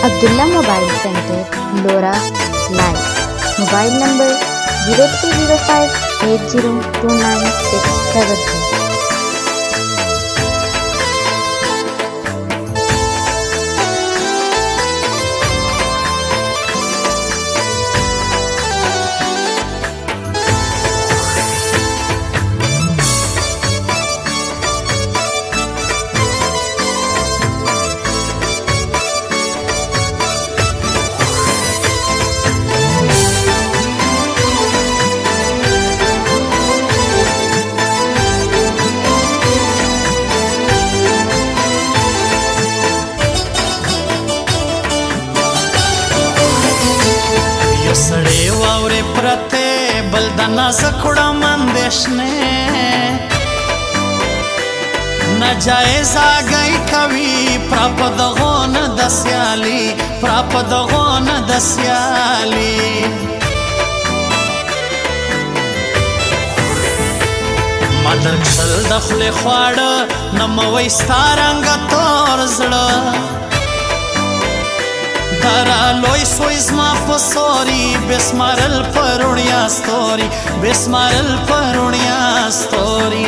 Abdullah mobile centre लोरा live. Mobile number 0305802967। सड़े वावरे प्रते बलदना सकुड़ा मंदेशने न जायजा गई कवि प्रापद गोन दस्याली मदर क्षल दखले ख्वाड़ नमवै स्तारंग तोर जड़ा तारा लोई सोइज मा पसोरी बेस्मारल परुणिया स्टोरी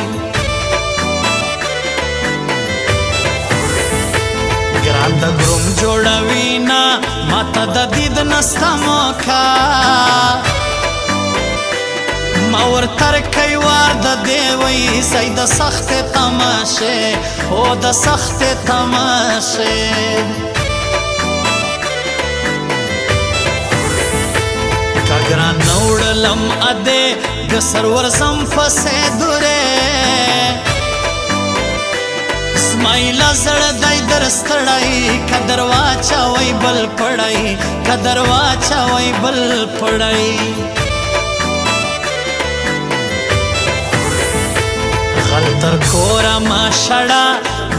ग्रांद ग्रुम जोड़वीना माता दीद नस्ता मोखा मावर तर कई वार द देवई सई द सख्त तमाशे हो द सख्त तमाशे कगरा नौड़लम अदे गसरवर संफसे दुरे स्माइला जड़ दई दरस्तड़ाई कदरवा चावई बल पड़ाई गलतर कोरा माशड़ा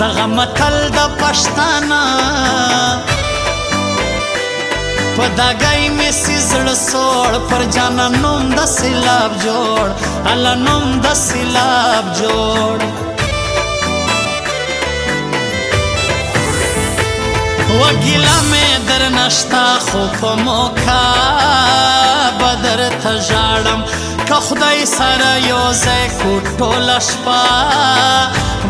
दगमतल द पश्ताना पदागई में सिजड़ सोड़ पर जाना नोम द सिलाब जोड़ अला नोम द सिलाब जोड़ वगिला में दर नश्ता खूफ मोखा बदर थजाड़म कखुदाई सारा योजे कुटोलशपा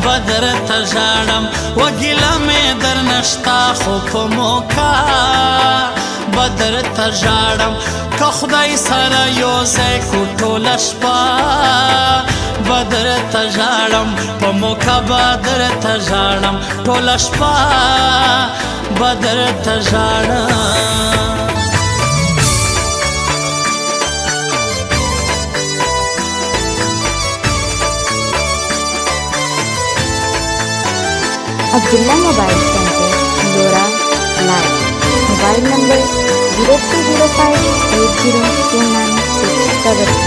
बदर थजाड़म वगिला में दर नश्ता खूफ मोखा बदर तजाड़म कखुदाई सारा योजे कुटोलशपा बदर तजाड़म पमोखा बदर तजाड़म टोलशपा बदर तजाड़म अब्दुल्ला मोबाइल सेंटर लोरा लाइव। Mobile number 0305802967।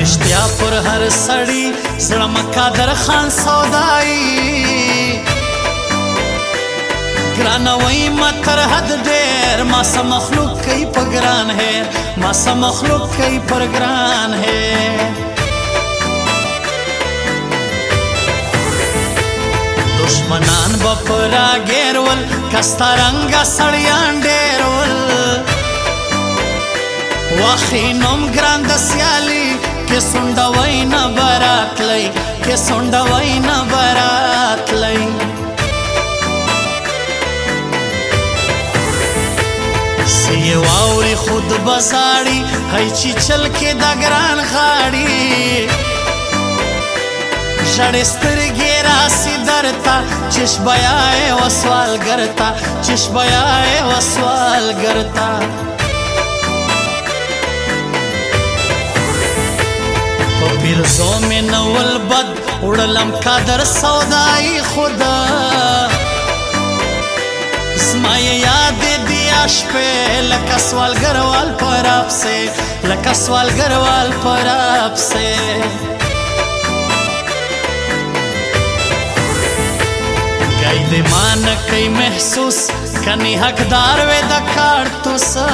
रिश्तिया पर हर सड़ी जड़म कादर खान सौदाई ग्रानवई मतर हद डेर मासा मखलूक कई पगरान है मासा मखलूक कई परग्रान है दुश्मनान बपरा गेरवल कस्तारंगा सड़ियान डेरवल वाखिनोम ग्रांद सियाली के सुंडवई न बरात लई सिये वावरी खुद बसाड़ी हैची चल के दगरान खाड़ी शड़स्तर गेरा सिदरता चिशबयाए वसवाल गरता बिरजो में नवल बद उड़लम कादर सौदाई खुदा स्माय याद दिया शपे लका सवाल गरवाल पर आप से लका सवाल गरवाल पर आपसे गई दे मान कई महसूस कनी हकदार वे दखाड़ तुसा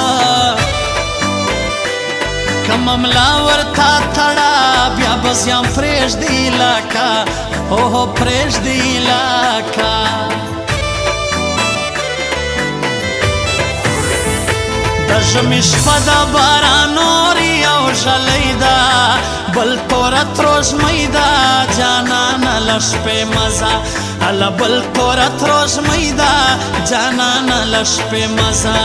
कममला वर्था थड़ा ब्या बस्याम फ्रेश दिला का हो फ्रेश दिला का दशमिश पदा बारानोरी औ जलैदा बल तोरत रोज मैदा जाना न लश पे मजा अला बल तोरत रोज मैदा जाना न लश पे मजा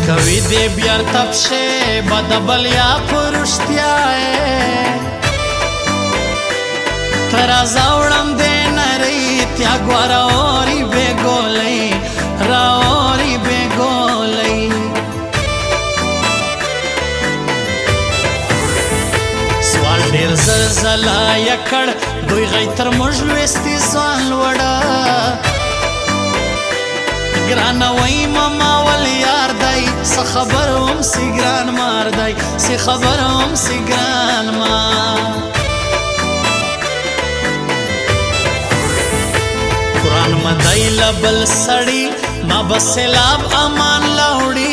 कवि दे बियार तपशे बदबल या पुरुषत्या तरा जावड़म दे नरी त्या ग्वारा ओरी बेगोलई राओरी बेगोलई सवाल डेर जलजला यकड़ दुई गैतर मुजलवेस्ती स्वान वड़ा ग्राना वही ममा वल यार दाई स खबर हम सी ग्रान मार दाई सी खबर हम सी ग्रान मार कुरान मदाई लबल सड़ी मा बसेलाब अमान लौड़ी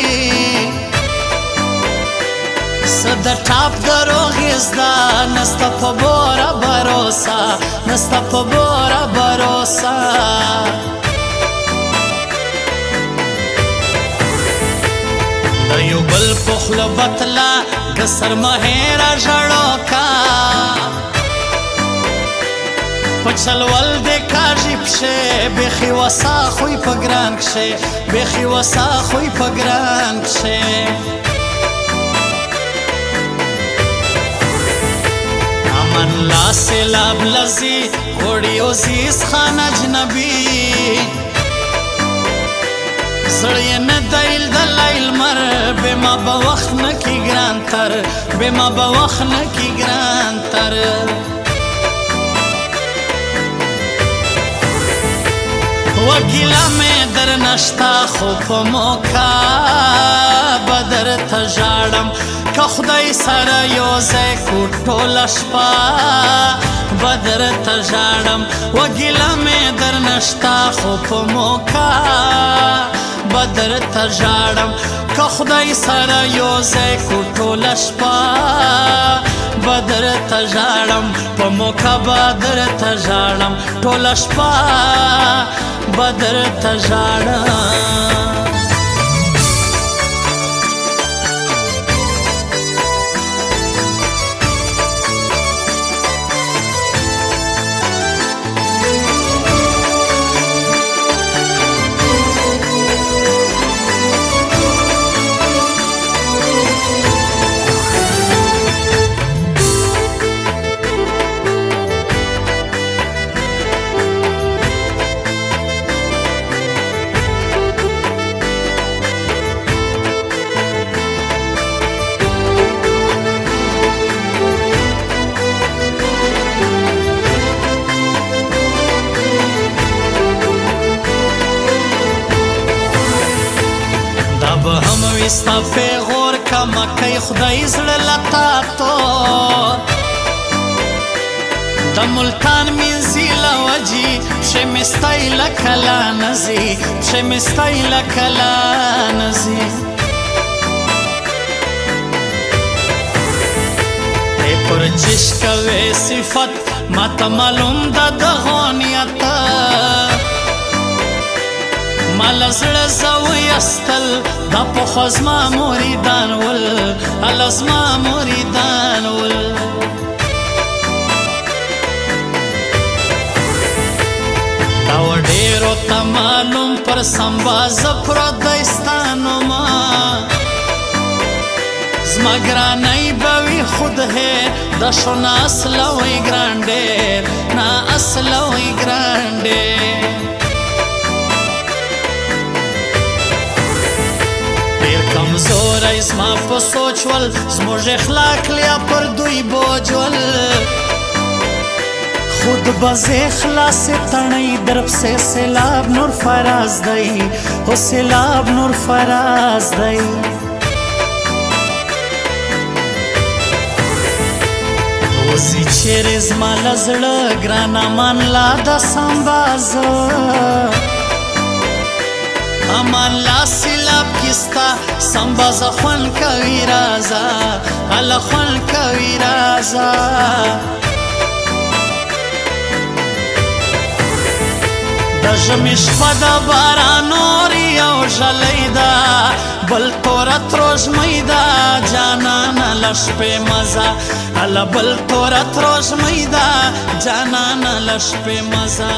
सदा टाप दरो गिजदा नस्ता पबोरा भरोसा नस्ता पबोरा भरोसा दयो बल पुखल बतला गसर महेरा जड़ो का पचल वल देखा जिपशे बेखी वसा खुई पगरान कशे बेखी वसा खुई पगरान कशे अमन ला से लाब लजी घोड़ी ओजीज खान अजनबी सड़िए न दिल दलाइल मर बेमा बवख न की ग्रान तर बेमा बवख न की ग्रान तर वगिला में दर नश्ता खूप मौका बदर तजाड़म का खुदाई सर योजे कुटो लशपा बदर तजाड़म वगिला में दर नश्ता खूप मौका बदर तजाड़म का खुदाई सर योजे कुटो लशपा बदर तजाड़म पमोका बदर तजाड़म टोलशपा बदर तजाड़म विस्ता पे गौर का मकई खुदाई लता तो द मुल्तान मिंजिला वजी शमिस्ताइला कला नजी शमिस्ताइला कला नजी ए पर जिसका वे सिफत मत मालूम द दगोनियता مالزړ زوی استل د پخزما مریدان ول الزما مریدان ول دا ډیرو تمالم پر سمباز پر دستانو ما زما ګرانۍ به وي خود هیر د شو نه اصلوئ ګران ډېر نه اصلوئ ګران ډېر ډېر کمزوری زما په سوچ ول زموږ اخلاق لیا پر دوی بوج ول خود بزے خلاص تنی درب سے سیلاب نور فراز دی ہو سیلاب نور فراز دی روزی چیر زما لزړه ګران امان لا د سمباز امان لا سیلاب کیستا سمباز خوان کوي رازا ال خوان کوي رازا د ژمي شپه د باران اوري او ژلۍ ده بل توره تروږمۍ ده جانانه له شپې مزه هله بل توره تروږمۍ ده جانانه له شپې مزه